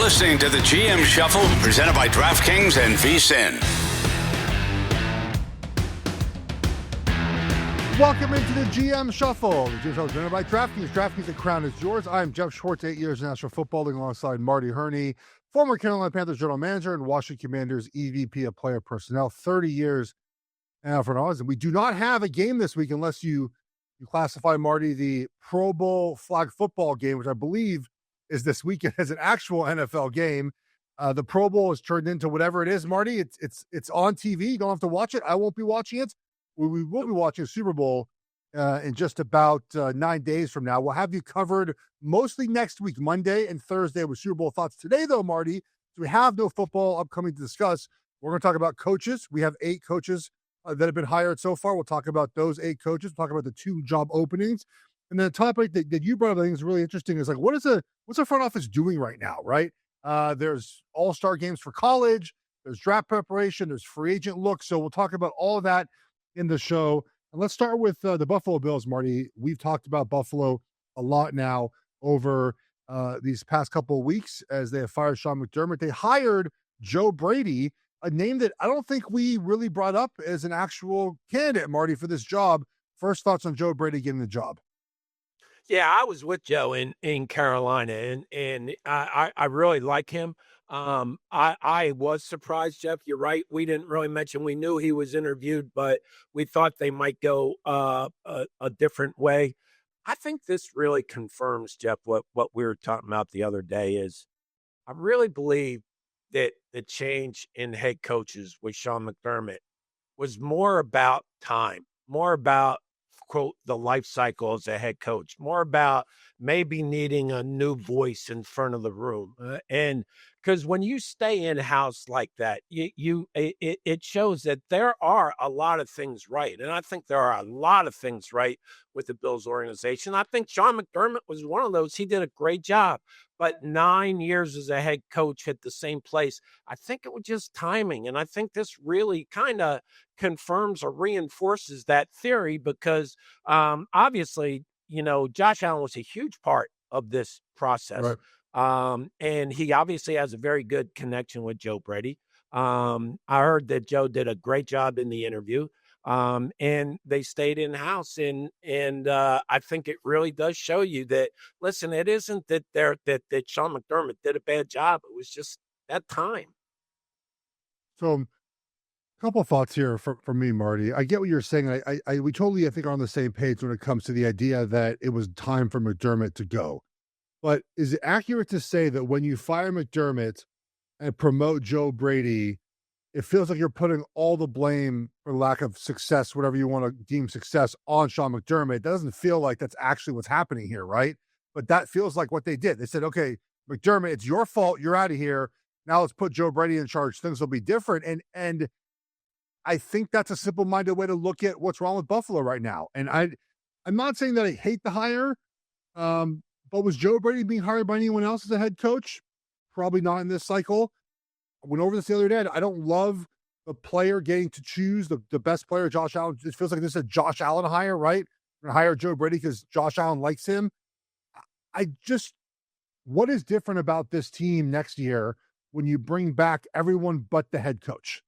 listening to the GM Shuffle, presented by DraftKings and VSiN. Welcome into the GM Shuffle. The GM Shuffle is presented by DraftKings. DraftKings, the crown is yours. I'm Geoff Schwartz, 8 years in National Football League, alongside Marty Hurney, former Carolina Panthers general manager and Washington Commanders EVP of player personnel, 30 years now for us. And we do not have a game this week unless you classify, Marty, the Pro Bowl flag football game, which I believe is this weekend, as an actual NFL game. The Pro Bowl is turned into whatever it is, Marty. It's on TV. You don't have to watch it. I won't be watching it. We will be watching a Super Bowl in just about 9 days from now. We'll have you covered mostly next week, Monday and Thursday, with Super Bowl thoughts. Today, though, Marty, so we have no football upcoming to discuss. We're going to talk about coaches. We have 8 coaches that have been hired so far. We'll talk about those 8 coaches. We'll talk about the 2 job openings. And then the topic that you brought up, I think, is really interesting, is like, what's the front office doing right now, right? There's all-star games for college. There's draft preparation. There's free agent look. So we'll talk about all of that in the show. And let's start with the Buffalo Bills, Marty. We've talked about Buffalo a lot now over these past couple of weeks as they have fired Sean McDermott. They hired Joe Brady, a name that I don't think we really brought up as an actual candidate, Marty, for this job. First thoughts on Joe Brady getting the job? Yeah, I was with Joe in Carolina, and I really like him. I was surprised, Geoff. You're right. We didn't really mention. We knew he was interviewed, but we thought they might go a different way. I think this really confirms, Geoff, what we were talking about the other day. Is I really believe that the change in head coaches with Sean McDermott was more about time, more about, quote, the life cycle as a head coach, more about maybe needing a new voice in front of the room. And because when you stay in-house like that, it shows that there are a lot of things right. And I think there are a lot of things right with the Bills organization. I think Sean McDermott was one of those. He did a great job. But 9 years as a head coach at the same place, I think it was just timing. And I think this really kind of confirms or reinforces that theory because obviously, Josh Allen was a huge part of this process. Right. And he obviously has a very good connection with Joe Brady. I heard that Joe did a great job in the interview. And they stayed in-house. And I think it really does show you that, listen, it isn't that that Sean McDermott did a bad job. It was just that time. So a couple of thoughts here from me, Marty. I get what you're saying. We totally, I think, are on the same page when it comes to the idea that it was time for McDermott to go. But is it accurate to say that when you fire McDermott and promote Joe Brady, it feels like you're putting all the blame for lack of success, whatever you want to deem success, on Sean McDermott? It doesn't feel like that's actually what's happening here, right? But that feels like what they did. They said, okay, McDermott, it's your fault. You're out of here. Now let's put Joe Brady in charge. Things will be different. And I think that's a simple-minded way to look at what's wrong with Buffalo right now. And I'm not saying that I hate the hire, but was Joe Brady being hired by anyone else as a head coach? Probably not in this cycle. I went over this the other day. I don't love the player getting to choose the best player, Josh Allen. It feels like this is a Josh Allen hire, right? We're going to hire Joe Brady because Josh Allen likes him. What is different about this team next year when you bring back everyone but the head coach?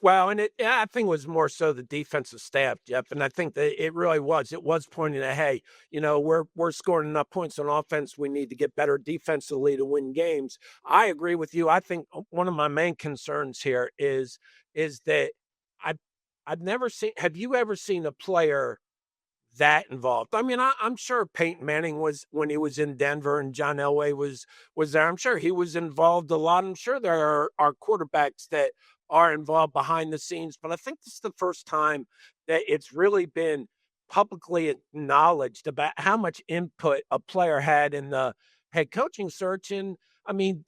Well, and I think it was more so the defensive staff, Geoff, and I think that it really was. It was pointing at, hey, we're scoring enough points on offense. We need to get better defensively to win games. I agree with you. I think one of my main concerns here is that I've never seen. Have you ever seen a player that involved? I mean, I'm sure Peyton Manning was when he was in Denver and John Elway was there. I'm sure he was involved a lot. I'm sure there are quarterbacks that are involved behind the scenes, but I think this is the first time that it's really been publicly acknowledged about how much input a player had in the head coaching search. And I mean,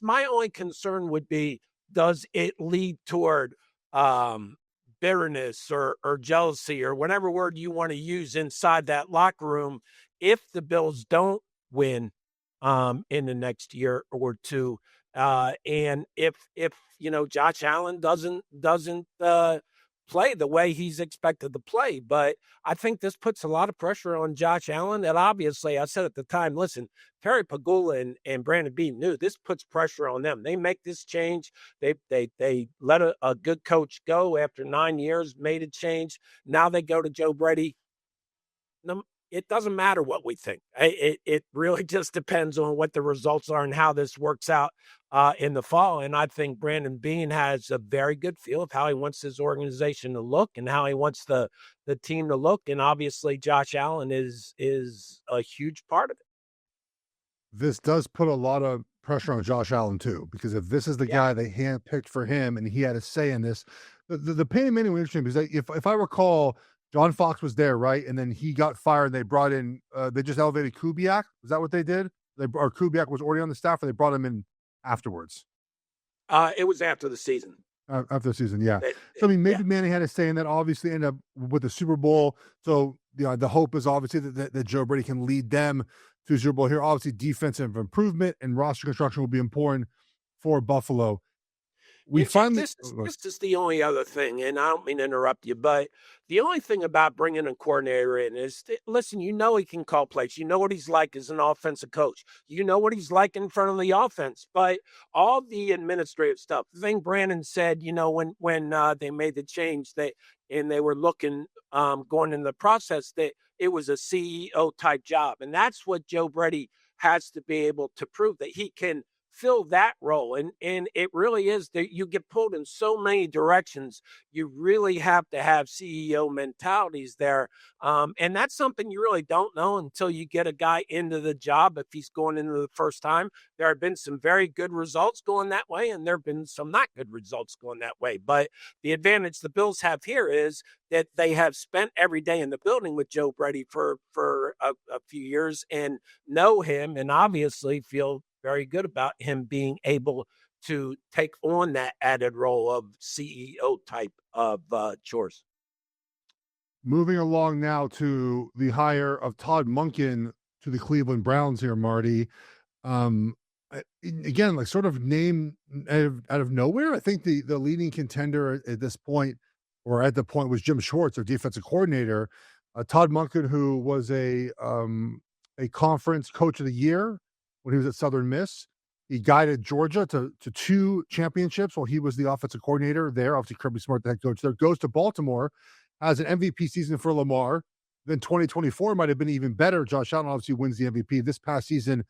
my only concern would be, does it lead toward bitterness or jealousy or whatever word you want to use inside that locker room if the Bills don't win in the next year or two? And if Josh Allen doesn't play the way he's expected to play. But I think this puts a lot of pressure on Josh Allen. And obviously, I said at the time, listen, Terry Pagula and Brandon Beane knew this puts pressure on them. They make this change. They let a good coach go after 9 years, made a change. Now they go to Joe Brady. It doesn't matter what we think. It really just depends on what the results are and how this works out in the fall. And I think Brandon Beane has a very good feel of how he wants his organization to look and how he wants the team to look. And obviously, Josh Allen is a huge part of it. This does put a lot of pressure on Josh Allen too, because if this is the guy they handpicked for him and he had a say in this, the Peyton Manning was interesting because if I recall, John Fox was there, right? And then he got fired. They brought in, they just elevated Kubiak. Is that what they did? Or Kubiak was already on the staff, or they brought him in afterwards? It was after the season. After the season, yeah. So, I mean, maybe Manning had a say in that, obviously ended up with the Super Bowl. So, the hope is obviously that Joe Brady can lead them to Super Bowl here. Obviously, defensive improvement and roster construction will be important for Buffalo. This is the only other thing, and I don't mean to interrupt you, but the only thing about bringing a coordinator in is, listen, he can call plays. You know what he's like as an offensive coach. You know what he's like in front of the offense. But all the administrative stuff, the thing Brandon said, when they made the change, they were looking, going in the process, that it was a CEO type job. And that's what Joe Brady has to be able to prove, that he can fill that role. And it really is that you get pulled in so many directions. You really have to have CEO mentalities there. And that's something you really don't know until you get a guy into the job. If he's going into the first time, there have been some very good results going that way, and there have been some not good results going that way. But the advantage the Bills have here is that they have spent every day in the building with Joe Brady for a few years and know him, and obviously feel very good about him being able to take on that added role of CEO type of chores. Moving along now to the hire of Todd Monken to the Cleveland Browns here, Marty. Again, like sort of name out of nowhere. I think the leading contender at this point, or at the point, was Jim Schwartz, their defensive coordinator. Todd Monken, who was a conference coach of the year when he was at Southern Miss. He guided Georgia to 2 championships while he was the offensive coordinator there. Obviously, Kirby Smart, the head coach there, goes to Baltimore, has an MVP season for Lamar. Then 2024 might have been even better. Josh Allen obviously wins the MVP. This past season,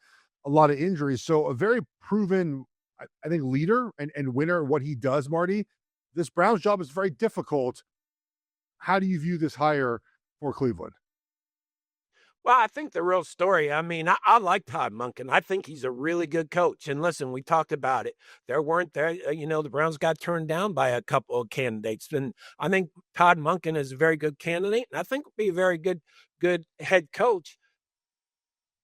a lot of injuries. So a very proven, I think, leader and winner at what he does, Marty. This Browns job is very difficult. How do you view this hire for Cleveland? Well, I think the real story, I like Todd Monken. I think he's a really good coach. And listen, we talked about it. The Browns got turned down by a couple of candidates. And I think Todd Monken is a very good candidate. And I think will be a very good head coach.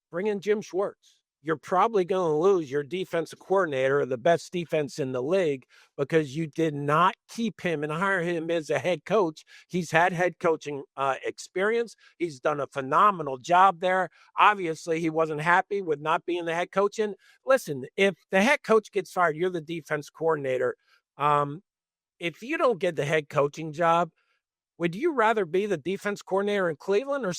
Bring in Jim Schwartz. You're probably going to lose your defensive coordinator, the best defense in the league, because you did not keep him and hire him as a head coach. He's had head coaching experience. He's done a phenomenal job there. Obviously, he wasn't happy with not being the head coach. And listen, if the head coach gets fired, you're the defense coordinator. If you don't get the head coaching job, would you rather be the defense coordinator in Cleveland or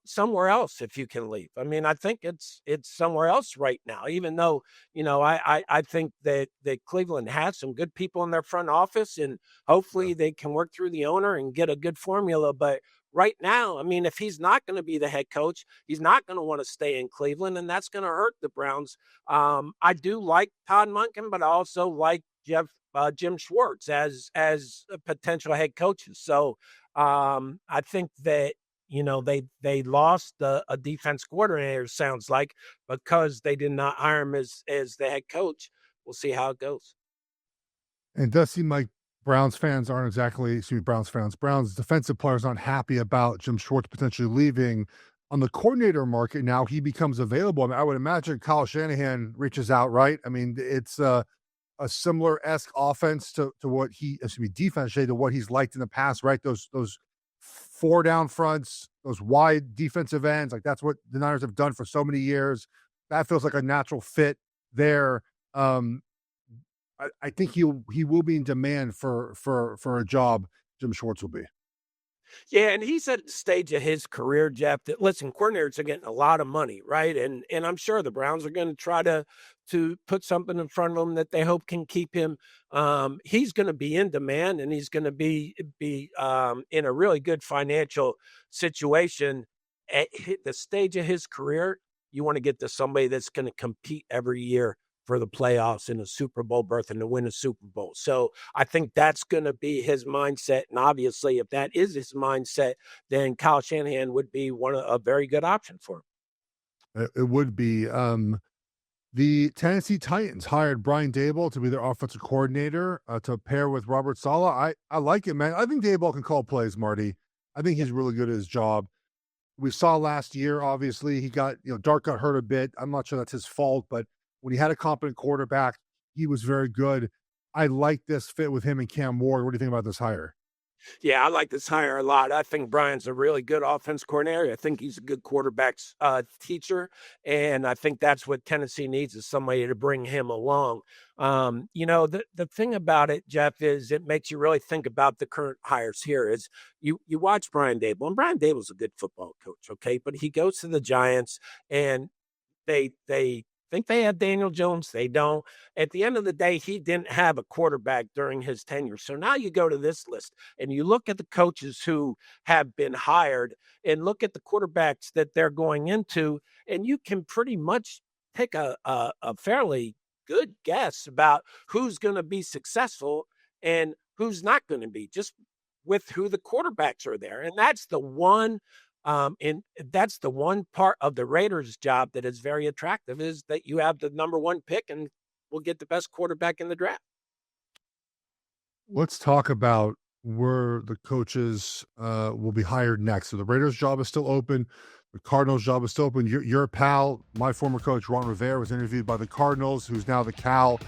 somewhere else if you can leave? I think it's somewhere else right now, even though, I think that Cleveland has some good people in their front office, and hopefully they can work through the owner and get a good formula. But right now, if he's not going to be the head coach, he's not going to want to stay in Cleveland, and that's going to hurt the Browns. I do like Todd Monken, but I also like Jim Schwartz as a potential head coaches. So I think that, they lost a defense coordinator, sounds like, because they did not hire him as the head coach. We'll see how it goes. And it does seem like Browns defensive players aren't happy about Jim Schwartz potentially leaving. On the coordinator market now, he becomes available. I would imagine Kyle Shanahan reaches out, right? It's a similar-esque offense to what defense to what he's liked in the past, right? Those 4 down fronts, those wide defensive ends, like that's what the Niners have done for so many years. That feels like a natural fit there. I think he will be in demand for a job, Jim Schwartz will be. Yeah, and he's at the stage of his career, Geoff, that listen, coordinators are getting a lot of money, right? And I'm sure the Browns are going to try to put something in front of him that they hope can keep him. He's going to be in demand, and he's going to be in a really good financial situation at the stage of his career. You want to get to somebody that's going to compete every year for the playoffs and a Super Bowl berth and to win a Super Bowl. So I think that's going to be his mindset. And obviously, if that is his mindset, then Kyle Shanahan would be a very good option for him. It would be. The Tennessee Titans hired Brian Daboll to be their offensive coordinator to pair with Robert Saleh. I like it, man. I think Daboll can call plays, Marty. I think he's really good at his job. We saw last year, obviously, he got, Dart got hurt a bit. I'm not sure that's his fault, but when he had a competent quarterback, he was very good. I like this fit with him and Cam Ward. What do you think about this hire? Yeah, I like this hire a lot. I think Brian's a really good offense coordinator. I think he's a good quarterbacks teacher, and I think that's what Tennessee needs is somebody to bring him along. The thing about it, Geoff, is it makes you really think about the current hires here. Is you watch Brian Daboll, and Brian Daboll's a good football coach, okay, but he goes to the Giants and they think they have Daniel Jones. They don't. At the end of the day, he didn't have a quarterback during his tenure. So now you go to this list and you look at the coaches who have been hired and look at the quarterbacks that they're going into, and you can pretty much take a fairly good guess about who's going to be successful and who's not going to be, just with who the quarterbacks are there. And that's the one and that's the one part of the Raiders' job that is very attractive, is that you have the number one pick and will get the best quarterback in the draft. Let's talk about where the coaches will be hired next. So the Raiders' job is still open. The Cardinals' job is still open. Your pal, my former coach, Ron Rivera, was interviewed by the Cardinals, who's now the Cal.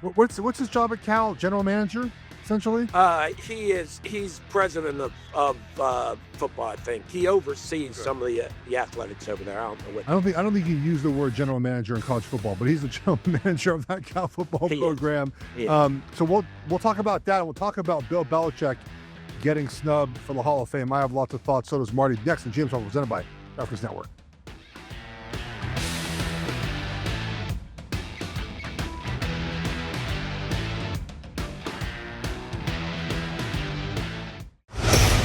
What's his job at Cal? General manager, essentially? He's president of football, I think. He oversees some of the athletics over there. I don't know what. I don't think you use the word general manager in college football, but he's the general manager of that Cal football program. So we'll talk about that, and we'll talk about Bill Belichick getting snubbed for the Hall of Fame. I have lots of thoughts. So does Marty. Next, and James Hall, presented by DraftKings Network.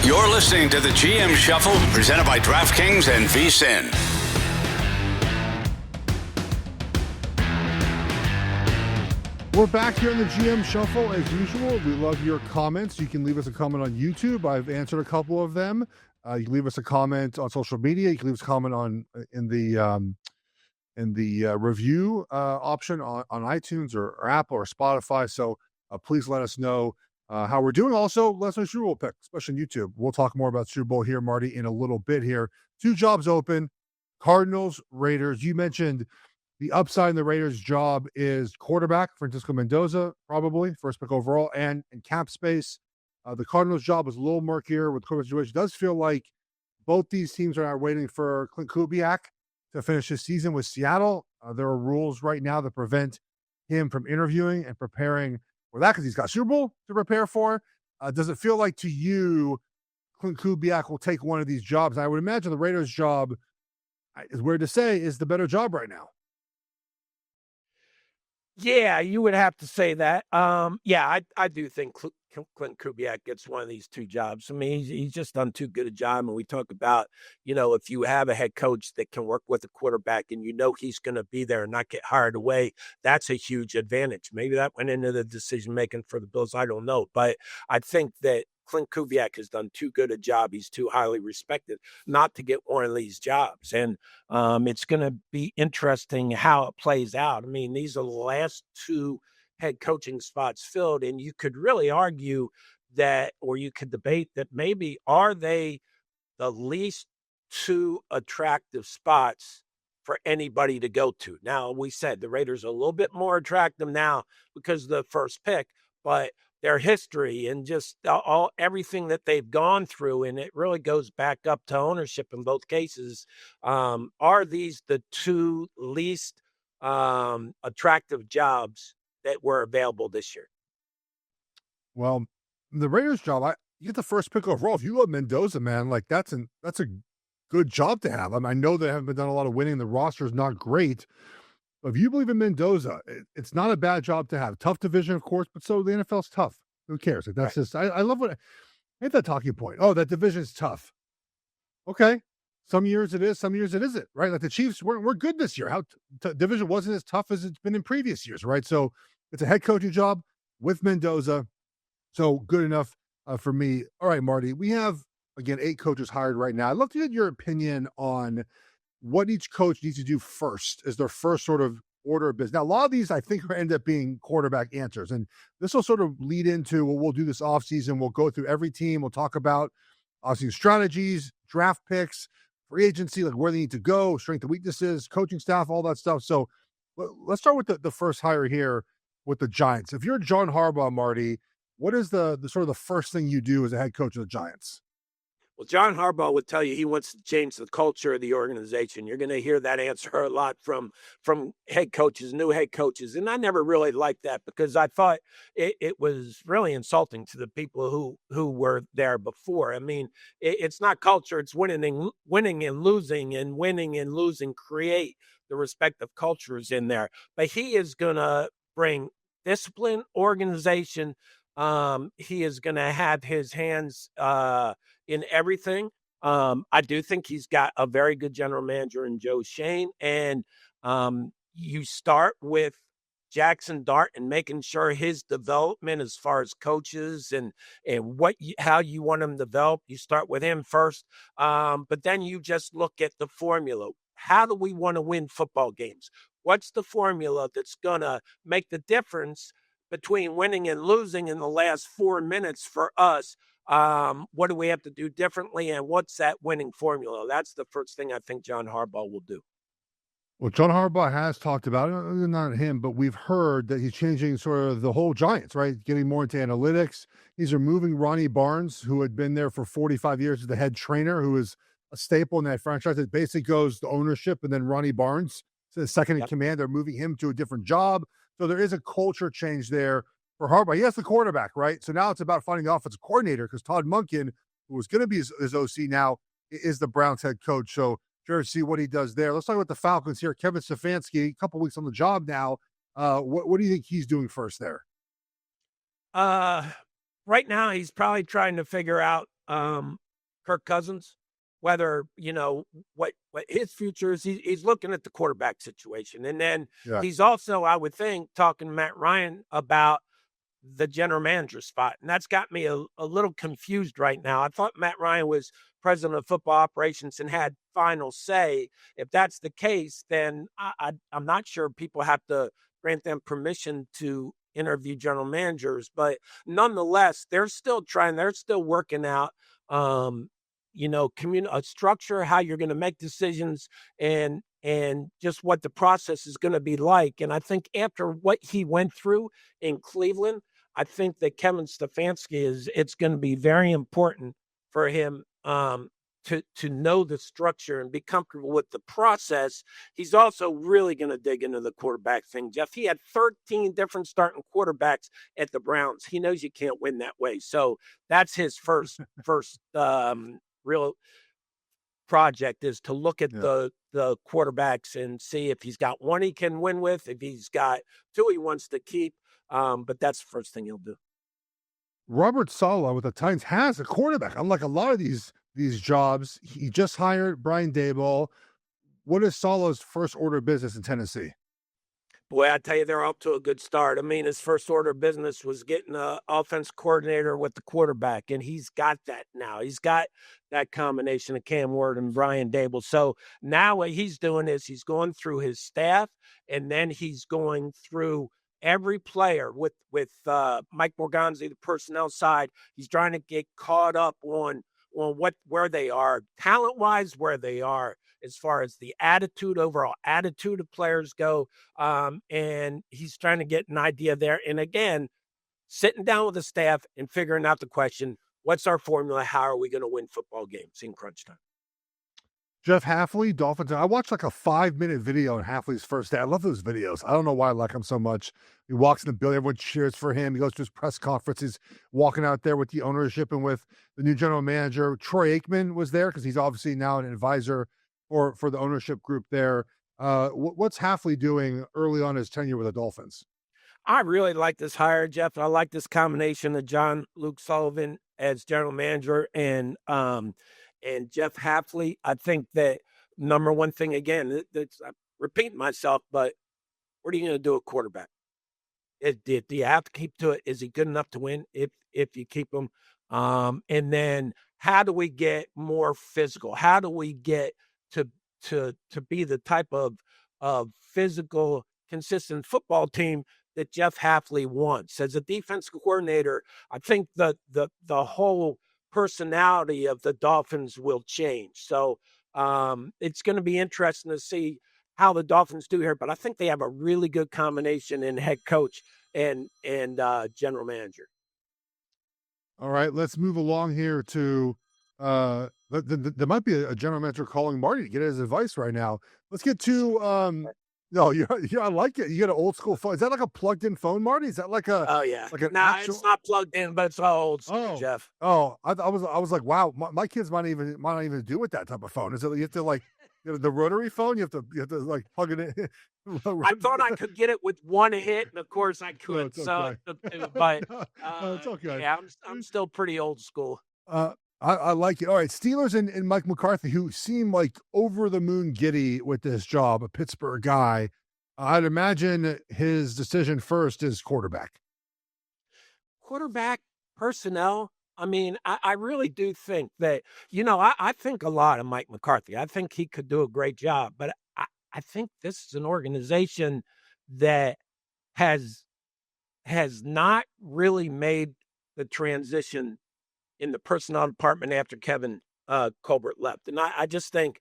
You're listening to the GM Shuffle, presented by DraftKings and VSiN. We're back here in the GM Shuffle as usual. We love your comments. You can leave us a comment on YouTube. I've answered a couple of them. You can leave us a comment on social media. You can leave us a comment in the review option on iTunes or Apple or Spotify. So please let us know how we're doing. Also, let us know Super Bowl pick, especially on YouTube. We'll talk more about Super Bowl here, Marty, in a little bit here. 2 jobs open, Cardinals, Raiders. You mentioned the upside in the Raiders' job is quarterback, Francisco Mendoza, probably, first pick overall, and cap space. The Cardinals' job is a little murkier with the quarterback situation. It does feel like both these teams are now waiting for Clint Kubiak to finish his season with Seattle. There are rules right now that prevent him from interviewing and preparing for that because he's got Super Bowl to prepare for. Does it feel like to you Clint Kubiak will take one of these jobs? I would imagine the Raiders' job, is weird to say, is the better job right now. Yeah, you would have to say that. I do think Clint Kubiak gets one of these 2 jobs. I mean, he's just done too good a job. And we talk about, if you have a head coach that can work with a quarterback and he's going to be there and not get hired away, that's a huge advantage. Maybe that went into the decision-making for the Bills. I don't know. But I think that Clint Kubiak has done too good a job. He's too highly respected not to get one of these jobs. And it's going to be interesting how it plays out. I mean, these are the last 2 head coaching spots filled, and you could really argue that, or you could debate that maybe are they the least 2 attractive spots for anybody to go to. Now, we said the Raiders are a little bit more attractive now because of the first pick, but their history and just everything that they've gone through, and it really goes back up to ownership in both cases. Are these the 2 least attractive jobs that were available this year? Well, the Raiders job, you get the first pick overall. If you love Mendoza, man, like that's a good job to have. I mean, I know they haven't been done a lot of winning. The roster is not great. But if you believe in Mendoza, it's not a bad job to have. Tough division, of course, but so the NFL's tough. Who cares? Like that's just I love what I hate that talking point. Oh, that division's tough. Okay. Some years it is, some years it isn't, right? Like the Chiefs we're good this year. How division wasn't as tough as it's been in previous years, right? So it's a head coaching job with Mendoza. So good enough for me. All right, Marty, we have, again, 8 coaches hired right now. I'd love to get your opinion on what each coach needs to do first as their first sort of order of business. Now, a lot of these, I think, end up being quarterback answers. And this will sort of lead into, well, we'll do this offseason. We'll go through every team. We'll talk about, obviously, strategies, draft picks, free agency, like where they need to go, strength and weaknesses, coaching staff, all that stuff. So let's start with the first hire here with the Giants. If you're John Harbaugh, Marty, what is the sort of the first thing you do as a head coach of the Giants? Well, John Harbaugh would tell you he wants to change the culture of the organization. You're going to hear that answer a lot from head coaches, new head coaches. And I never really liked that because I thought it was really insulting to the people who were there before. I mean, it's not culture. It's winning and losing, and winning and losing create the respective cultures in there. But he is going to bring discipline, organization. He is going to have his hands in everything. I do think he's got a very good general manager in Joe Shane. And you start with Jackson Dart and making sure his development as far as coaches and how you want him developed. You start with him first. But then you just look at the formula. How do we want to win football games? What's the formula that's going to make the difference between winning and losing in the last 4 minutes for us? What do we have to do differently, and what's that winning formula? That's the first thing I think John Harbaugh will do. Well, John Harbaugh has talked about it, not him, but we've heard that he's changing sort of the whole Giants, right? Getting more into analytics. He's removing Ronnie Barnes, who had been there for 45 years as the head trainer, who is a staple in that franchise. It basically goes to ownership, and then Ronnie Barnes, the second in command, they're moving him to a different job. So there is a culture change there for Harbaugh. He has the quarterback, right? So now it's about finding the offensive coordinator because Todd Monken, who was going to be his OC now, is the Browns head coach. So sure, see what he does there. Let's talk about the Falcons here. Kevin Stefanski, a couple weeks on the job now. What do you think he's doing first there? Right now, he's probably trying to figure out Kirk Cousins, whether, what his future is. He's looking at the quarterback situation. And then he's also, I would think, talking to Matt Ryan about the general manager spot. And that's got me a little confused right now. I thought Matt Ryan was president of football operations and had final say. If that's the case, then I'm not sure people have to grant them permission to interview general managers. But nonetheless, they're still working out, a structure, how you're going to make decisions and just what the process is going to be like. And I think after what he went through in Cleveland, I think that Kevin Stefanski it's going to be very important for him to know the structure and be comfortable with the process. He's also really going to dig into the quarterback thing, Geoff. He had 13 different starting quarterbacks at the Browns. He knows you can't win that way. So that's his first real project, is to look at the quarterbacks and see if he's got one he can win with, if he's got two he wants to keep. But that's the first thing he'll do. Robert Saleh with the Titans has a quarterback. Unlike a lot of these jobs, he just hired Brian Daboll. What is Saleh's first order of business in Tennessee? Boy, I tell you, they're off to a good start. I mean, his first order of business was getting an offense coordinator with the quarterback, and he's got that now. He's got that combination of Cam Ward and Brian Daboll. So now what he's doing is he's going through his staff, and then he's going through every player with Mike Morganzi, the personnel side. He's trying to get caught up on where they are talent-wise, where they are as far as the overall attitude of players go. And he's trying to get an idea there. And again, sitting down with the staff and figuring out the question, what's our formula? How are we going to win football games in crunch time? Jeff Hafley, Dolphins. I watched like a 5-minute video on Hafley's first day. I love those videos. I don't know why I like him so much. He walks in the building, everyone cheers for him. He goes to his press conference. He's walking out there with the ownership and with the new general manager. Troy Aikman was there because he's obviously now an advisor for the ownership group there. What's Hafley doing early on his tenure with the Dolphins? I really like this hire, Jeff. I like this combination of John Luke Sullivan as general manager and Jeff Hafley. I think that number one thing, again, I'm repeating myself, but what are you going to do at quarterback? Do you have to keep to it? Is he good enough to win if you keep him? And then how do we get more physical? How do we get to be the type of physical, consistent football team that Jeff Hafley wants? As a defensive coordinator, I think the whole personality of the Dolphins will change. So it's going to be interesting to see how the Dolphins do here, but I think they have a really good combination in head coach and general manager. All right, let's move along here to there might be a general manager calling Marty to get his advice right now. Let's get to no, I like it. You got an old school phone. Is that like a plugged in phone, Marty? Is that like a like an actual... it's not plugged in, but it's all old school, Jeff. Oh, I was like, wow, my kids might not even do with that type of phone. Is it you have to like the rotary phone? You have to like plug it in. I thought I could get it with one hit, and of course I could. No, but it's okay. Yeah, I'm still pretty old school. I like it. All right, Steelers and Mike McCarthy, who seem like over the moon giddy with this job, a Pittsburgh guy. I'd imagine his decision first is quarterback. Quarterback personnel. I mean, I really do think that, I think a lot of Mike McCarthy. I think he could do a great job, but I think this is an organization that has not really made the transition in the personnel department after Kevin Colbert left. And I just think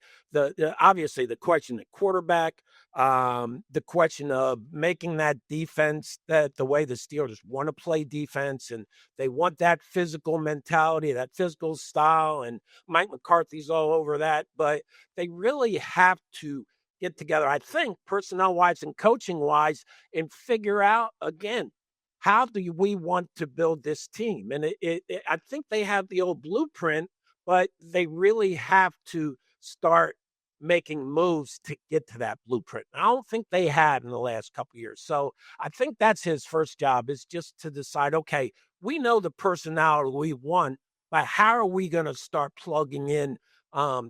obviously the question at quarterback, the question of making that defense that the way the Steelers want to play defense, and they want that physical mentality, that physical style, and Mike McCarthy's all over that, but they really have to get together, I think, personnel-wise and coaching-wise, and figure out, again, how do we want to build this team? And I think they have the old blueprint, but they really have to start making moves to get to that blueprint. I don't think they had in the last couple of years. So I think that's his first job, is just to decide, okay, we know the personality we want, but how are we going to start plugging in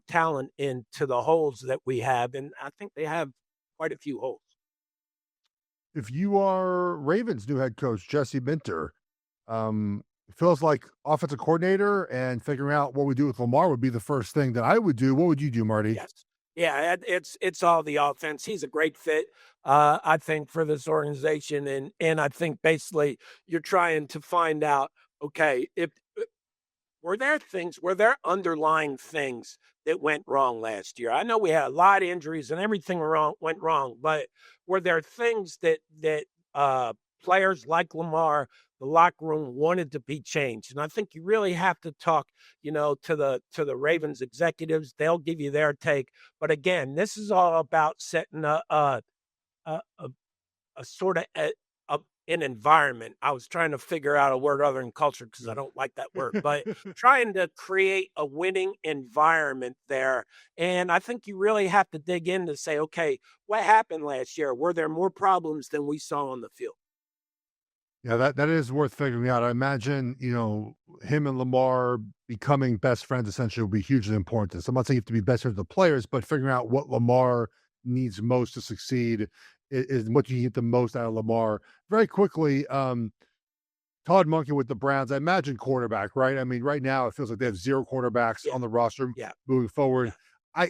talent into the holes that we have? And I think they have quite a few holes. If you are Ravens' new head coach, Jesse Minter, it feels like offensive coordinator and figuring out what we do with Lamar would be the first thing that I would do. What would you do, Marty? Yes. Yeah, it's all the offense. He's a great fit, I think, for this organization. And I think basically you're trying to find out, okay, were there underlying things that went wrong last year? I know we had a lot of injuries and everything went wrong, but were there things that players like Lamar, the locker room, wanted to be changed? And I think you really have to talk, to the Ravens executives. They'll give you their take. But again, this is all about setting a sort of an environment. I was trying to figure out a word other than culture because I don't like that word, but trying to create a winning environment there. And I think you really have to dig in to say, okay, what happened last year? Were there more problems than we saw on the field? Yeah, that is worth figuring out. I imagine, him and Lamar becoming best friends essentially will be hugely important. So I'm not saying you have to be best friends with the players, but figuring out what Lamar needs most to succeed is what you get the most out of Lamar. Very quickly, Todd Monken with the Browns, I imagine quarterback, right? I mean, right now it feels like they have 0 quarterbacks on the roster moving forward. Yeah.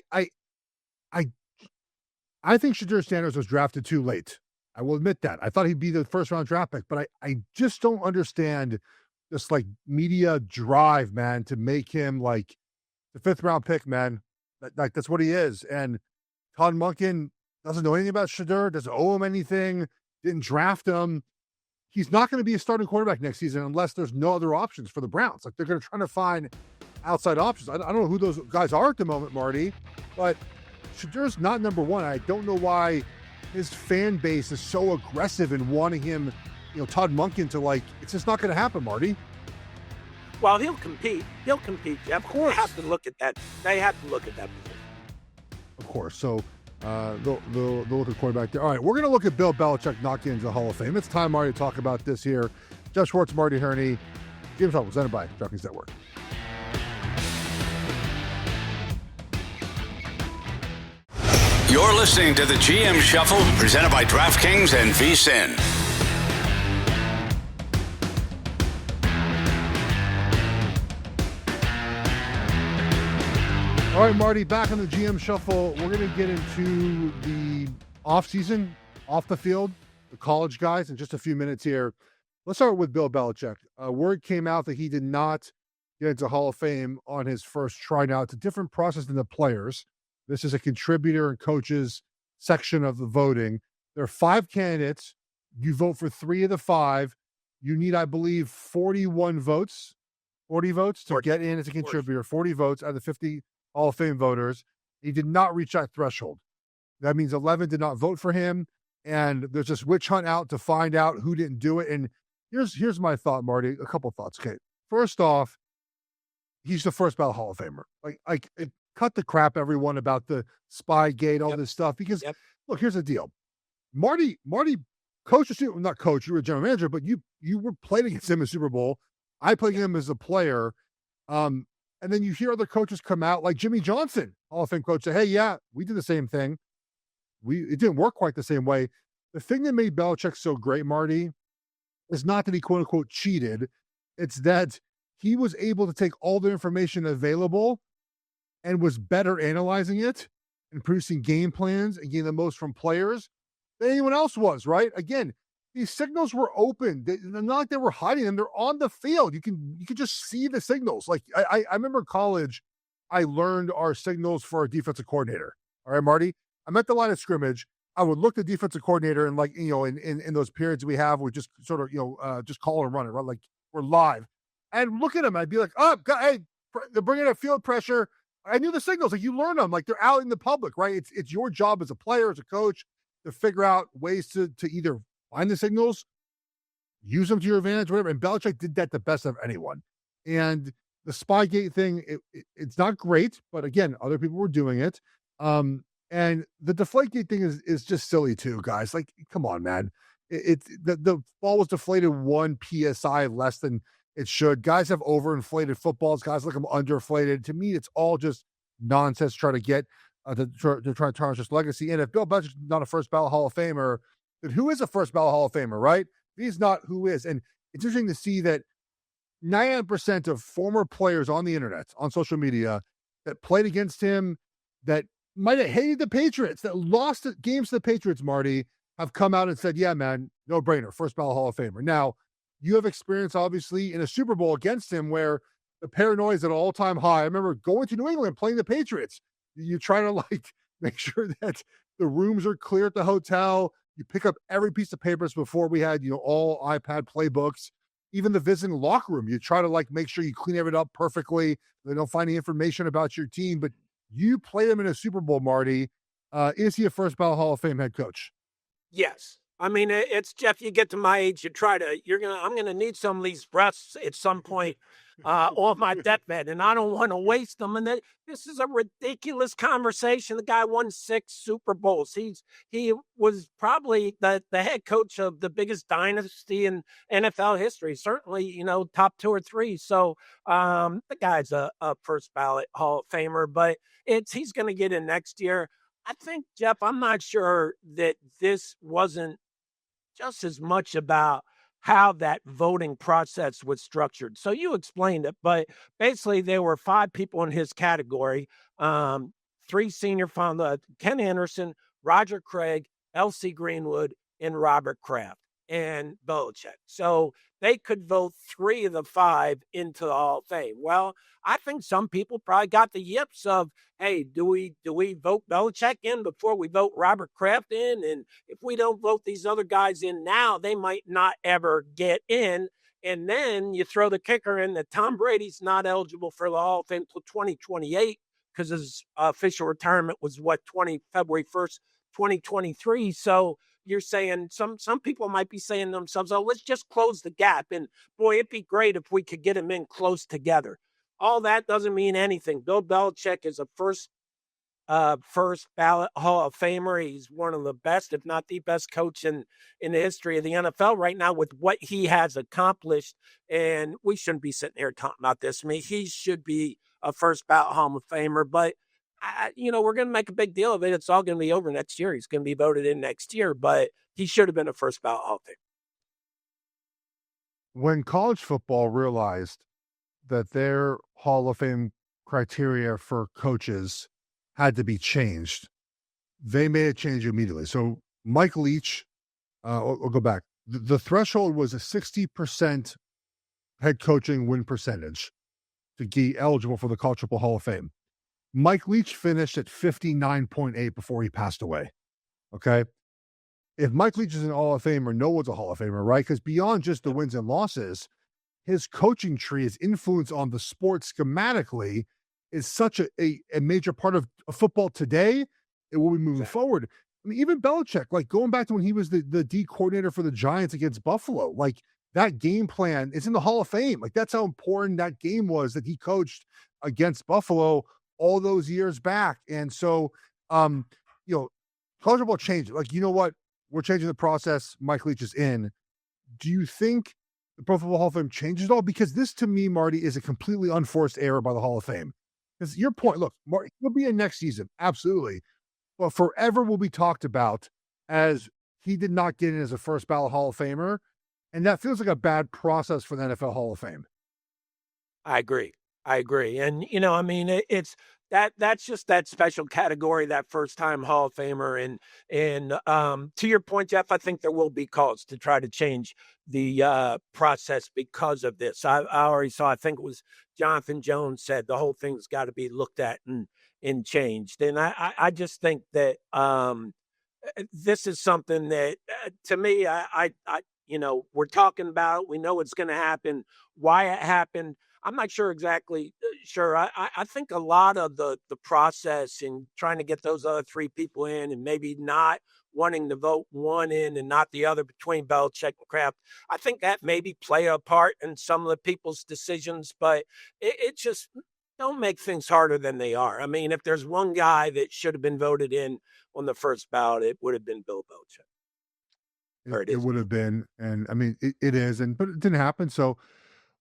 I think Shadur Sanders was drafted too late. I will admit that. I thought he'd be the first round draft pick, but I just don't understand this like media drive, man, to make him like the 5th round pick, man. That's what he is. And Todd Monken doesn't know anything about Shadur, doesn't owe him anything, didn't draft him. He's not going to be a starting quarterback next season unless there's no other options for the Browns. Like, they're going to try to find outside options. I don't know who those guys are at the moment, Marty, But Shadur's not number one. I don't know why his fan base is so aggressive in wanting him, Todd Monken to it's just not going to happen, Marty. Well, he'll compete. He'll compete, Jeff. Of course. They have to look at that. They have to look at that position. Of course. So they'll look at quarterback there. All right, we're going to look at Bill Belichick not getting into the Hall of Fame. It's time, Marty, to talk about this here. Geoff Schwartz, Marty Hurney, Jim Schwartz, presented by DraftKings Network. You're listening to the GM Shuffle, presented by DraftKings and VSiN. All right, Marty, back on the GM Shuffle. We're going to get into the offseason, off the field, the college guys in just a few minutes here. Let's start with Bill Belichick. Word came out that he did not get into Hall of Fame on his first try. Now, it's a different process than the players. This is a contributor and coaches section of the voting. There are 5 candidates. You vote for 3 of the 5. You need, I believe, 40 votes to get in as a contributor. 40 votes out of the 50 Hall of Fame voters. He did not reach that threshold. That means 11 did not vote for him, and there's this witch hunt out to find out who didn't do it. And here's my thought, Marty. A couple thoughts. Okay, first off, he's the first ballot Hall of Famer. Cut the crap, everyone, about the Spygate, all this stuff. Because look, here's the deal. Marty coached not coach. You were a general manager, but you were played against him in Super Bowl. I played against him as a player. And then you hear other coaches come out, like Jimmy Johnson, Hall of Fame coach, say, "Hey, yeah, we did the same thing. It didn't work quite the same way." The thing that made Belichick so great, Marty, is not that he quote unquote cheated. It's that he was able to take all the information available and was better analyzing it and producing game plans and getting the most from players than anyone else was, right? Again, these signals were open. They're not like they were hiding them. They're on the field. You can just see the signals. I remember in college, I learned our signals for our defensive coordinator. All right, Marty? I'm at the line of scrimmage. I would look at the defensive coordinator and in those periods we have, we just sort of, just call and run it, right? Like we're live. And look at them. I'd be like, oh, God, hey, they're bringing up field pressure. I knew the signals. You learn them. They're out in the public, right? It's your job as a player, as a coach, to figure out ways to either find the signals, use them to your advantage, whatever. And Belichick did that the best of anyone. And the Spygate thing, it's not great, but again, other people were doing it. And the Deflategate thing is just silly too, guys. Come on, man. The ball was deflated 1 PSI less than it should. Guys have overinflated footballs. Guys like them underinflated. To me, it's all just nonsense. Try to get to try to tarnish his legacy. And if Bill Belichick's not a first ballot Hall of Famer, then who is a first ballot Hall of Famer, right? If he's not, who is? And it's interesting to see that 99% of former players on the internet, on social media, that played against him, that might have hated the Patriots, that lost games to the Patriots, Marty, have come out and said, yeah, man, no brainer, first ballot Hall of Famer. Now, you have experience, obviously, in a Super Bowl against him where the paranoia is at an all-time high. I remember going to New England, playing the Patriots. You try to, make sure that the rooms are clear at the hotel. You pick up every piece of papers before we had, all iPad playbooks. Even the visiting locker room, you try to, make sure you clean everything up perfectly. They don't find any information about your team. But you play them in a Super Bowl, Marty. Is he a first ballot Hall of Fame head coach? Yes. I mean, it's Jeff, you get to my age, I'm going to need some of these breaths at some point off my deathbed, and I don't want to waste them. And this is a ridiculous conversation. The guy won 6 Super Bowls. He was probably the head coach of the biggest dynasty in NFL history, certainly, top 2 or 3. So the guy's a first ballot Hall of Famer, but he's going to get in next year. I think, Jeff, I'm not sure that this wasn't just as much about how that voting process was structured. So you explained it, but basically there were 5 people in his category, 3 senior founders, Ken Anderson, Roger Craig, L.C. Greenwood, and Robert Kraft and Belichick. So they could vote 3 of the 5 into the Hall of Fame. Well, I think some people probably got the yips of, hey, do we vote Belichick in before we vote Robert Kraft in? And if we don't vote these other guys in now, they might not ever get in. And then you throw the kicker in that Tom Brady's not eligible for the Hall of Fame until 2028. because his official retirement was February 1st, 2023. So you're saying some people might be saying to themselves, oh, let's just close the gap. And boy, it'd be great if we could get them in close together. All that doesn't mean anything. Bill Belichick is a first ballot Hall of Famer. He's one of the best, if not the best coach in the history of the NFL right now with what he has accomplished. And we shouldn't be sitting here talking about this. I mean, he should be a first ballot Hall of Famer, but we're going to make a big deal of it. It's all going to be over next year. He's going to be voted in next year, but he should have been a first ballot Hall of Famer. When college football realized that their Hall of Fame criteria for coaches had to be changed, they made a change immediately. So Mike Leach, I'll go back. The threshold was a 60% head coaching win percentage to be eligible for the College Football Hall of Fame. Mike Leach finished at 59.8 before he passed away. Okay. If Mike Leach is an Hall of Famer, no one's a Hall of Famer, right? Because beyond just the wins and losses, his coaching tree, his influence on the sport schematically is such a major part of football today. It will be moving forward. I mean, even Belichick, like going back to when he was the D coordinator for the Giants against Buffalo, like that game plan is in the Hall of Fame. Like that's how important that game was that he coached against Buffalo all those years back. And so, college football changed. Like, you know what? We're changing the process. Mike Leach is in. Do you think the Pro Football Hall of Fame changes at all? Because this, to me, Marty, is a completely unforced error by the Hall of Fame. Because your point, look, Marty, he'll be in next season, absolutely. But forever will be talked about as he did not get in as a first ballot Hall of Famer. And that feels like a bad process for the NFL Hall of Fame. I agree. And, it's that's just that special category, that first time Hall of Famer. And to your point, Geoff, I think there will be calls to try to change the process because of this. I already saw, I think it was Jonathan Jones said the whole thing's got to be looked at and changed. And I just think that this is something that to me, we're talking about, we know it's going to happen, why it happened. I'm not sure exactly sure. I think a lot of the process in trying to get those other three people in and maybe not wanting to vote one in and not the other between Belichick and Kraft, I think that maybe play a part in some of the people's decisions, but it just don't make things harder than they are. I mean, if there's one guy that should have been voted in on the first ballot, it would have been Bill Belichick. It would have been. And I mean, it is, but it didn't happen. So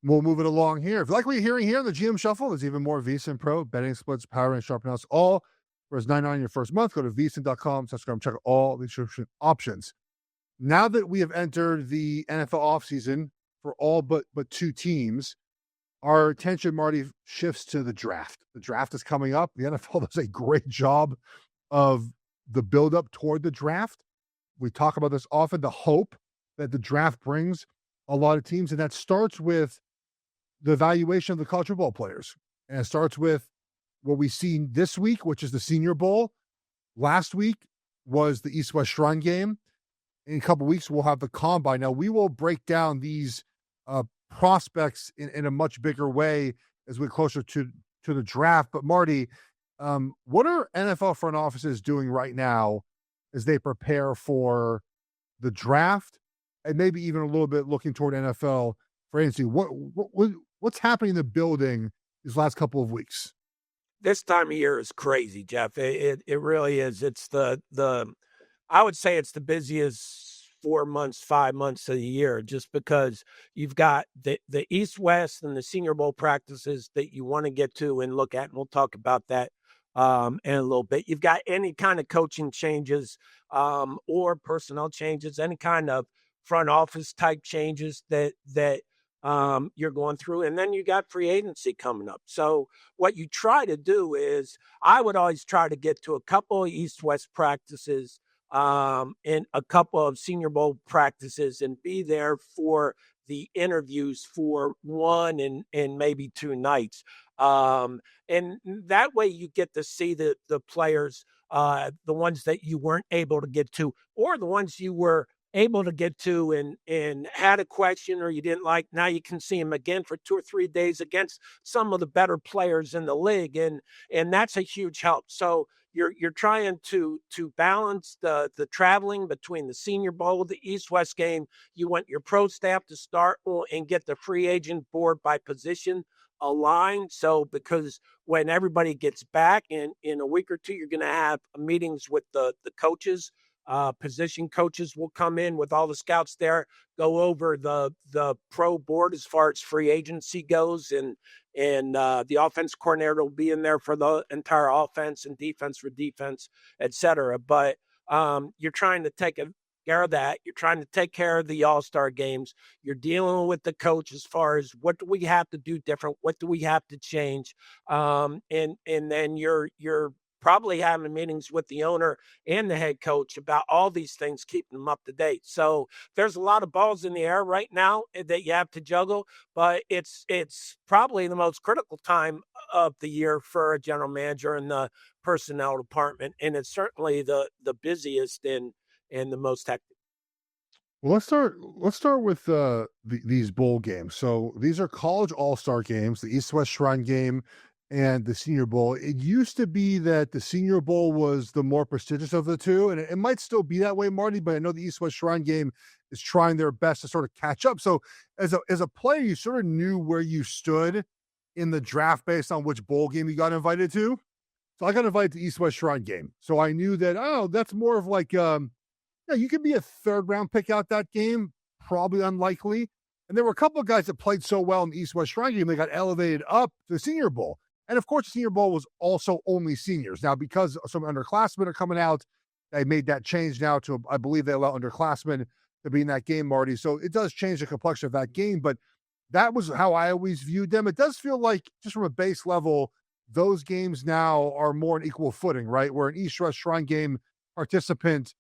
we'll move it along here. If you like what you're hearing here on the GM Shuffle, there's even more VSiN Pro, betting splits, power and sharp analysis, all for $9.99 your first month. Go to vsin.com, subscribe, check out all the subscription options. Now that we have entered the NFL offseason for all but two teams, our attention, Marty, shifts to the draft. The draft is coming up. The NFL does a great job of the buildup toward the draft. We talk about this often, the hope that the draft brings a lot of teams, and that starts with the evaluation of the college football players. And it starts with what we've seen this week, which is the Senior Bowl. Last week was the East-West Shrine game. In a couple of weeks, we'll have the Combine. Now, we will break down these prospects in a much bigger way as we get closer to the draft. But, Marty, what are NFL front offices doing right now as they prepare for the draft and maybe even a little bit looking toward NFL free agency? What's happening in the building these last couple of weeks? This time of year is crazy, Geoff. It really is. It's I would say it's the busiest 4 months, 5 months of the year, just because you've got the East West and the Senior Bowl practices that you want to get to and look at, and we'll talk about that in a little bit. You've got any kind of coaching changes or personnel changes, any kind of front office type changes that you're going through. And then you got free agency coming up. So what you try to do is, I would always try to get to a couple of East-West practices and a couple of Senior Bowl practices and be there for the interviews for one and maybe two nights. And that way you get to see the players, the ones that you weren't able to get to, or the ones you were able to get to and had a question or you didn't like, now you can see him again for 2 or 3 days against some of the better players in the league, and that's a huge help. So you're trying to balance the traveling between the Senior Bowl, the East-West game. You want your pro staff to start and get the free agent board by position aligned. So because when everybody gets back in a week or two, you're going to have meetings with the coaches. Position coaches will come in with all the scouts there, go over the pro board as far as free agency goes, and the offense coordinator will be in there for the entire offense and defense for defense, etc. But you're trying to take care of that. You're trying to take care of the all-star games. You're dealing with the coach as far as what do we have to do different, what do we have to change, and then you're probably having meetings with the owner and the head coach about all these things, keeping them up to date. So there's a lot of balls in the air right now that you have to juggle, but it's probably the most critical time of the year for a general manager in the personnel department, and it's certainly the busiest and the most hectic. Well, let's start with these bowl games. So these are college all-star games, the East-West Shrine game and the Senior Bowl. It used to be that the Senior Bowl was the more prestigious of the two, and it might still be that way, Marty, but I know the East-West Shrine game is trying their best to sort of catch up. So as a player, you sort of knew where you stood in the draft based on which bowl game you got invited to. So I got invited to the East-West Shrine game. So I knew that, that's more of like, yeah, you could be a third-round pick out that game, probably unlikely. And there were a couple of guys that played so well in the East-West Shrine game, they got elevated up to the Senior Bowl. And of course, the Senior Bowl was also only seniors. Now, because some underclassmen are coming out, they made that change now to, I believe they allow underclassmen to be in that game, Marty. So it does change the complexion of that game, but that was how I always viewed them. It does feel like, just from a base level, those games now are more on equal footing, right? Where an East-West Shrine game participant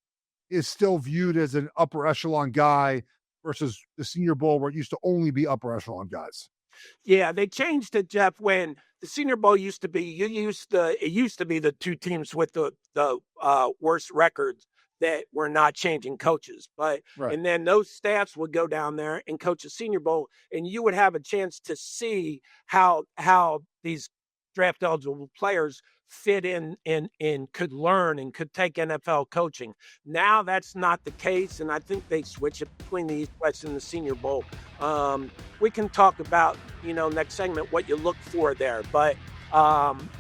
is still viewed as an upper echelon guy versus the Senior Bowl, where it used to only be upper echelon guys. Yeah, they changed it, Geoff, when the Senior Bowl used to be, it used to be the two teams with the worst records that were not changing coaches. But Right. and then those staffs would go down there and coach a Senior Bowl, and you would have a chance to see how these draft eligible players fit in and could learn and could take NFL coaching. Now that's not the case, and I think they switch it between the East West and the Senior Bowl. We can talk about, next segment, what you look for there, but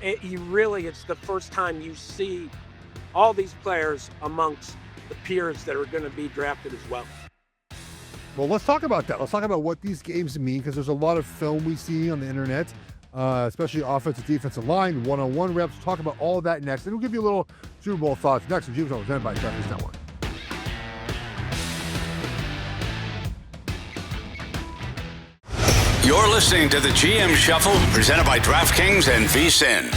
it's the first time you see all these players amongst the peers that are going to be drafted as well. Well, let's talk about that. Let's talk about what these games mean, because there's a lot of film we see on the internet, especially offensive, defensive line, one-on-one reps. We'll talk about all of that next, and we'll give you a little Super Bowl thoughts next. And Jim Schwartz, presented by DraftKings Network. You're listening to the GM Shuffle, presented by DraftKings and VSiN.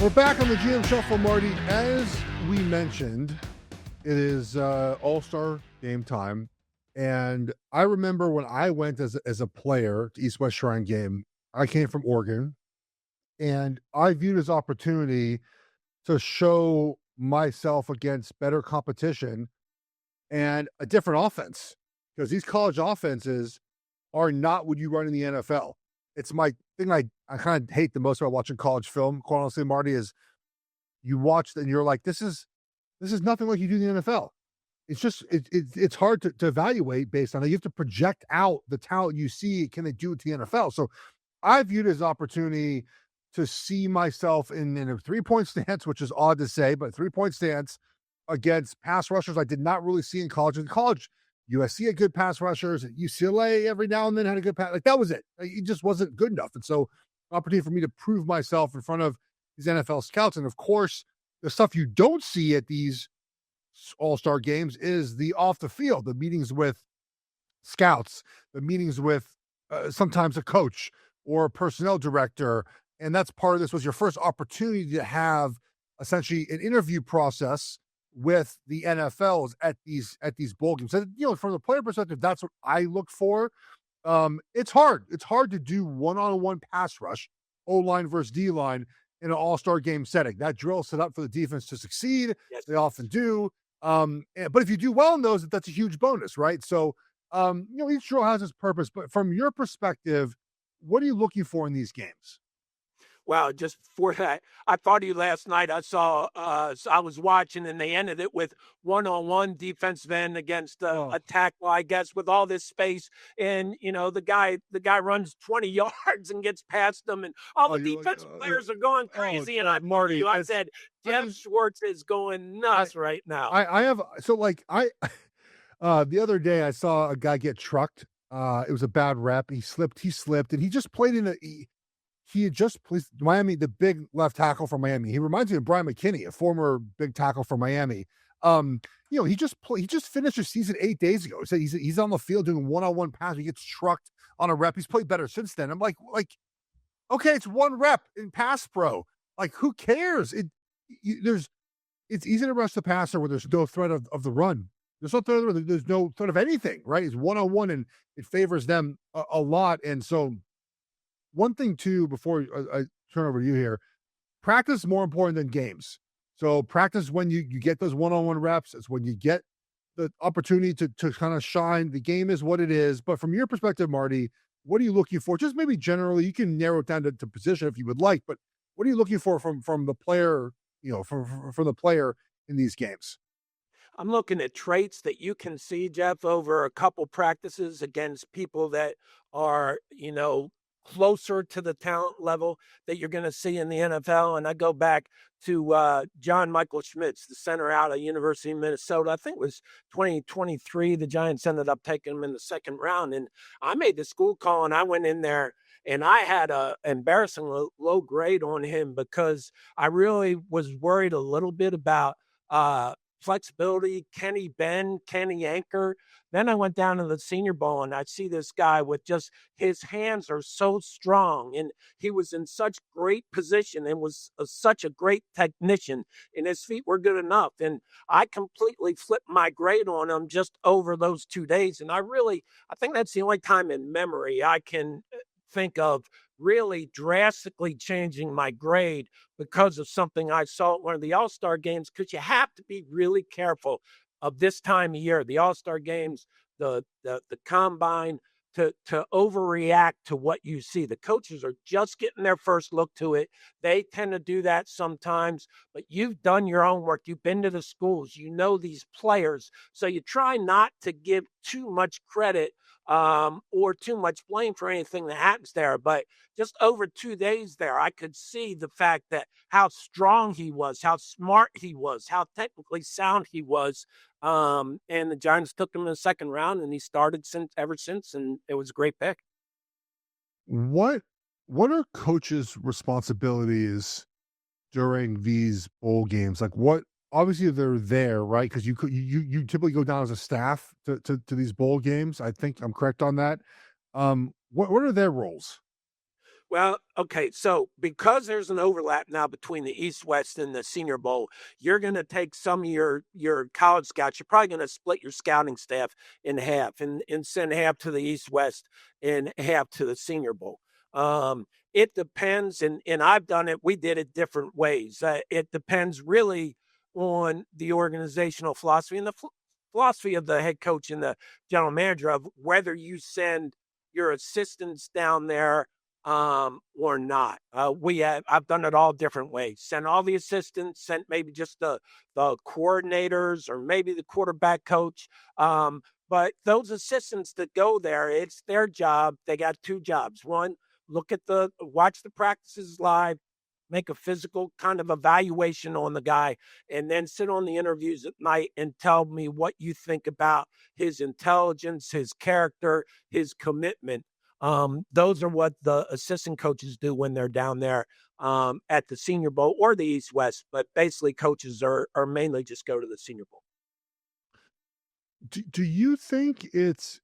We're back on the GM Shuffle, Marty. As we mentioned, it is All-Star game time. And I remember when I went as a player to East-West Shrine game, I came from Oregon, and I viewed it as opportunity to show myself against better competition and a different offense, because these college offenses are not what you run in the NFL. It's my thing I kind of hate the most about watching college film, quite honestly, Marty, is you watch and you're like, this is nothing like you do in the NFL. It's just, it's hard to evaluate based on it. You have to project out the talent you see. Can they do it to the NFL? So I viewed it as an opportunity to see myself in a 3-point stance, which is odd to say, but 3-point stance against pass rushers I did not really see in college. In college, USC had good pass rushers. UCLA every now and then had a good pass. Like, that was it. It just wasn't good enough. And so, opportunity for me to prove myself in front of these NFL scouts. And of course, the stuff you don't see at these all-star games is the off the field, the meetings with scouts, the meetings with sometimes a coach or a personnel director. And that's part of this. Was your first opportunity to have essentially an interview process with the NFLs at these bowl games. So, from the player perspective, that's what I look for. It's hard. It's hard to do one-on-one pass rush, O-line versus D-line, in an all-star game setting. That drill set up for the defense to succeed. Yes. They often do. But if you do well in those, that's a huge bonus, right? So, each drill has its purpose. But from your perspective, what are you looking for in these games? Well, just for that, I thought of you last night. I saw, so I was watching, and they ended it with one-on-one defensive end against a tackle, I guess, with all this space. And the guy runs 20 yards and gets past them, and all the defensive players are going crazy. And Marty, I said, Jim Schwartz is going nuts right now. I have the other day I saw a guy get trucked. It was a bad rep. He slipped, and he just played he had just played Miami, the big left tackle from Miami. He reminds me of Brian McKinney, a former big tackle from Miami. He just finished his season 8 days ago. So he's on the field doing one-on-one pass. He gets trucked on a rep. He's played better since then. I'm like, okay, it's one rep in pass pro. Like, who cares? It's easy to rush the passer where there's no threat of the run. There's no threat of anything, right? It's one-on-one, and it favors them a lot. And so, one thing too, before I turn over to you here, practice is more important than games. So practice when you get those one-on-one reps. It's when you get the opportunity to kind of shine. The game is what it is. But from your perspective, Marty, what are you looking for? Just maybe generally, you can narrow it down to position if you would like, but what are you looking for from the player, from the player in these games? I'm looking at traits that you can see, Geoff, over a couple practices against people that are, closer to the talent level that you're going to see in the NFL. And I go back to John Michael Schmitz, the center out of University of Minnesota. I think it was 2023. The Giants ended up taking him in the second round. And I made the school call, and I went in there, and I had a embarrassing low grade on him because I really was worried a little bit about flexibility. Can he bend? Can he anchor? Then I went down to the Senior Bowl, and I see this guy with just his hands are so strong, and he was in such great position and was such a great technician, and his feet were good enough. And I completely flipped my grade on him just over those 2 days. And I think that's the only time in memory I can think of really drastically changing my grade because of something I saw at one of the All-Star games, because you have to be really careful of this time of year, the All-Star games, the combine, to overreact to what you see. The coaches are just getting their first look to it. They tend to do that sometimes, but you've done your own work. You've been to the schools. You know these players. So you try not to give too much credit or too much blame for anything that happens there. But just over 2 days there, I could see the fact that how strong he was, how smart he was, how technically sound he was. And the Giants took him in the second round, and he started ever since, and it was a great pick. What are coaches' responsibilities during these bowl games? Like, what? Obviously, they're there, right? Because you typically go down as a staff to these bowl games. I think I'm correct on that. What are their roles? Well, okay, so because there's an overlap now between the East-West and the Senior Bowl, you're going to take some of your college scouts. You're probably going to split your scouting staff in half and send half to the East-West and half to the Senior Bowl. It depends, and I've done it. We did it different ways. It depends really on the organizational philosophy and the philosophy of the head coach and the general manager of whether you send your assistants down there or not. I've done it all different ways. Sent all the assistants, sent maybe just the coordinators or maybe the quarterback coach. But those assistants that go there, it's their job. They got two jobs. One, watch the practices live, make a physical kind of evaluation on the guy, and then sit on the interviews at night and tell me what you think about his intelligence, his character, his commitment. Those are what the assistant coaches do when they're down there at the Senior Bowl or the East-West, but basically coaches are mainly just go to the Senior Bowl. Do you think it's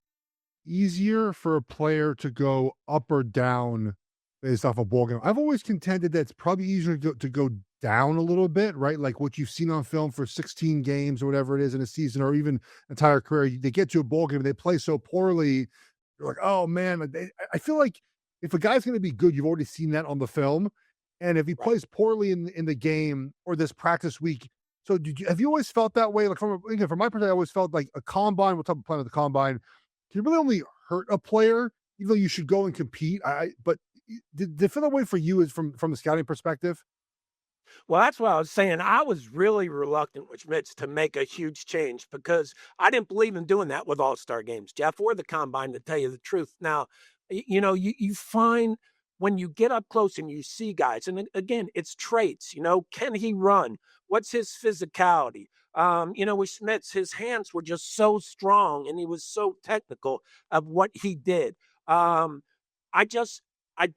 easier for a player to go up or down based off a bowl game? I've always contended that it's probably easier to go down a little bit, right? Like what you've seen on film for 16 games or whatever it is in a season or even entire career. They get to a bowl game and they play so poorly. You're like, oh man, I feel like if a guy's going to be good, you've already seen that on the film. And if he plays poorly in the game or this practice week, so have you always felt that way? Like from my perspective, I always felt like a combine. We'll talk about playing with the combine. Can really only hurt a player, even though you should go and compete. But did it feel that way for you as from the scouting perspective? Well, that's what I was saying. I was really reluctant with Schmitz to make a huge change because I didn't believe in doing that with all-star games, Geoff, or the combine, to tell you the truth. Now, you find when you get up close and you see guys, and again, it's traits, can he run? What's his physicality? With Schmitz, his hands were just so strong and he was so technical of what he did. Um, I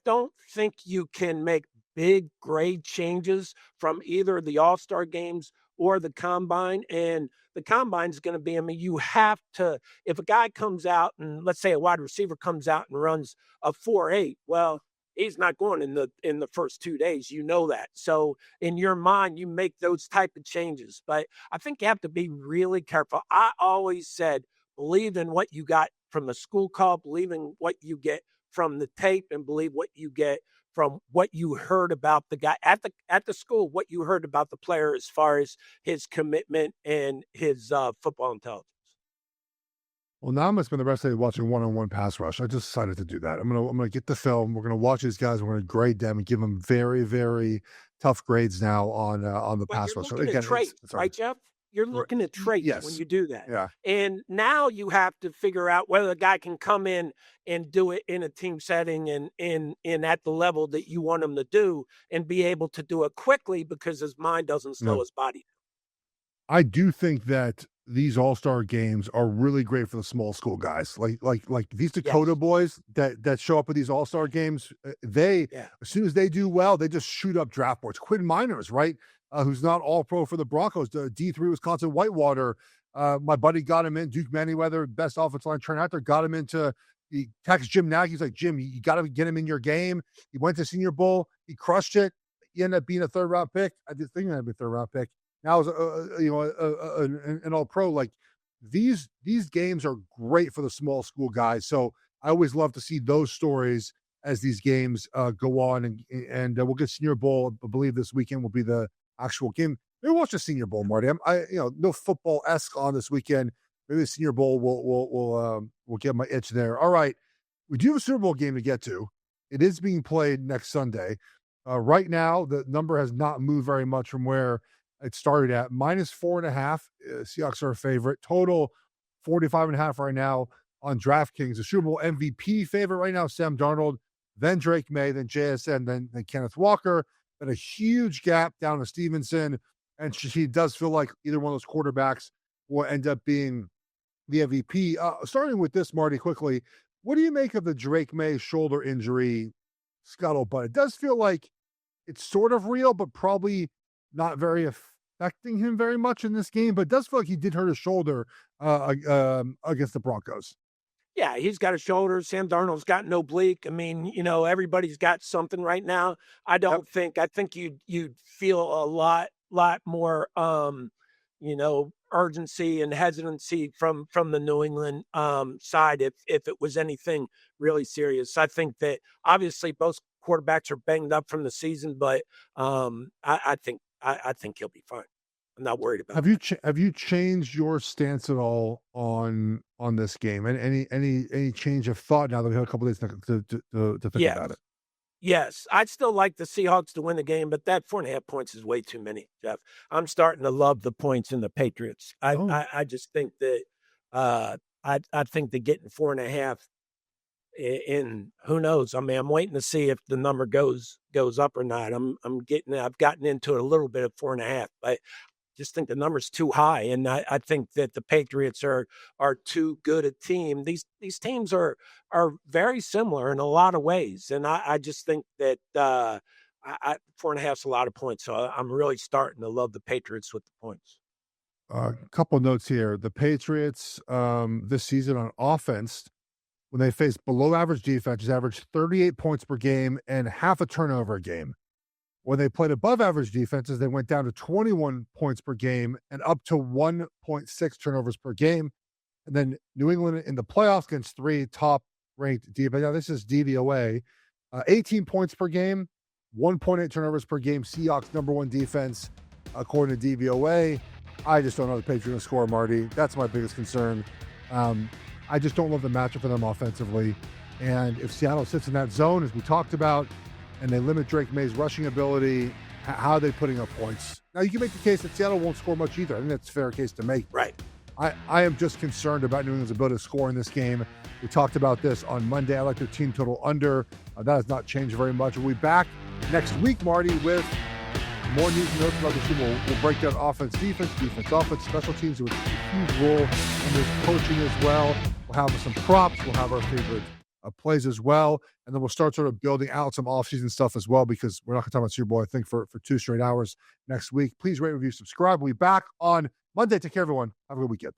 don't think you can make big grade changes from either the All-Star games or the combine. And the combine is going to be, you have to, if a guy comes out and let's say a wide receiver comes out and runs a 4.8, well, he's not going in the first 2 days. You know that. So in your mind, you make those type of changes. But I think you have to be really careful. I always said, believe in what you got from the school call, believe in what you get from the tape, and believe what you get from what you heard about the guy at the school, what you heard about the player as far as his commitment and his football intelligence. Well, now I'm gonna spend the rest of the day watching one-on-one pass rush. I just decided to do that. I'm gonna get the film. We're gonna watch these guys. We're gonna grade them and give them very, very tough grades now on the But pass you're rush. So looking again, at traits, right, Geoff? You're Right. looking at traits when Yes. you do that. Yeah. And now you have to figure out whether the guy can come in and do it in a team setting and at the level that you want him to do and be able to do it quickly because his mind doesn't slow No. his body. I do think that these all-star games are really great for the small school guys. Like these Dakota Yes. boys that show up at these all-star games, they Yeah. as soon as they do well, they just shoot up draft boards. Quinn Miners, right? Who's not all pro for the Broncos, the D3 Wisconsin Whitewater. My buddy got him in, Duke Manyweather, best offensive line trainer out there, got him into he texts Jim Nagy. He's like, Jim, you got to get him in your game. He went to Senior Bowl, he crushed it. He ended up being a third round pick. I did think that'd be a third round pick. Now as an all pro. Like these games are great for the small school guys. So I always love to see those stories as these games go on, and we'll get Senior Bowl. I believe this weekend will be the actual game. Maybe watch the Senior Bowl, Marty. No football-esque on this weekend. Maybe the Senior Bowl will get my itch there. All right, we do have a Super Bowl game to get to. It is being played next Sunday. Right now, the number has not moved very much from where it started at -4.5. Seahawks are a favorite. Total 45.5 right now on DraftKings. The Super Bowl MVP favorite right now, Sam Darnold, then Drake May, then JSN, then Kenneth Walker. But a huge gap down to Stevenson. And he does feel like either one of those quarterbacks will end up being the MVP. Starting with this, Marty, quickly, what do you make of the Drake May shoulder injury scuttlebutt? It does feel like it's sort of real, but probably not very affecting him very much in this game. But it does feel like he did hurt his shoulder against the Broncos. Yeah, he's got a shoulder. Sam Darnold's got an oblique. Everybody's got something right now. I think you'd feel a lot more urgency and hesitancy from the New England side if it was anything really serious. I think that obviously both quarterbacks are banged up from the season, but I think he'll be fine. I'm not worried about it. Have you changed your stance at all on this game? And any change of thought now that we have a couple of days to think about it? Yes, I'd still like the Seahawks to win the game, but that 4.5 points is way too many, Geoff. I'm starting to love the points in the Patriots. I just think that I think that getting 4.5 in who knows? I'm waiting to see if the number goes up or not. I've gotten into a little bit of 4.5, but just think the number's too high, and I think that the Patriots are too good a team. These teams are very similar in a lot of ways, and I just think that 4.5 is a lot of points. So I'm really starting to love the Patriots with the points. A couple notes here. The Patriots this season on offense, when they face below average defenses, averaged 38 points per game and half a turnover a game. When they played above average defenses, they went down to 21 points per game and up to 1.6 turnovers per game. And then New England in the playoffs against 3 top-ranked defense. Now, this is DVOA. 18 points per game, 1.8 turnovers per game. Seahawks #1 defense, according to DVOA. I just don't know the Patriots are going to score, Marty. That's my biggest concern. I just don't love the matchup for them offensively. And if Seattle sits in that zone, as we talked about, and they limit Drake May's rushing ability, how are they putting up points? Now, you can make the case that Seattle won't score much either. I think that's a fair case to make. Right. I am just concerned about New England's ability to score in this game. We talked about this on Monday. I like their team total under. That has not changed very much. We'll be back next week, Marty, with more news and notes about the team. We'll break down offense, defense, offense, special teams with a huge role in this coaching as well. We'll have some props. We'll have our favorite plays as well. And then we'll start sort of building out some offseason stuff as well, because we're not going to talk about Super Bowl, I think, for 2 straight hours next week. Please rate, review, subscribe. We'll be back on Monday. Take care, everyone. Have a good weekend.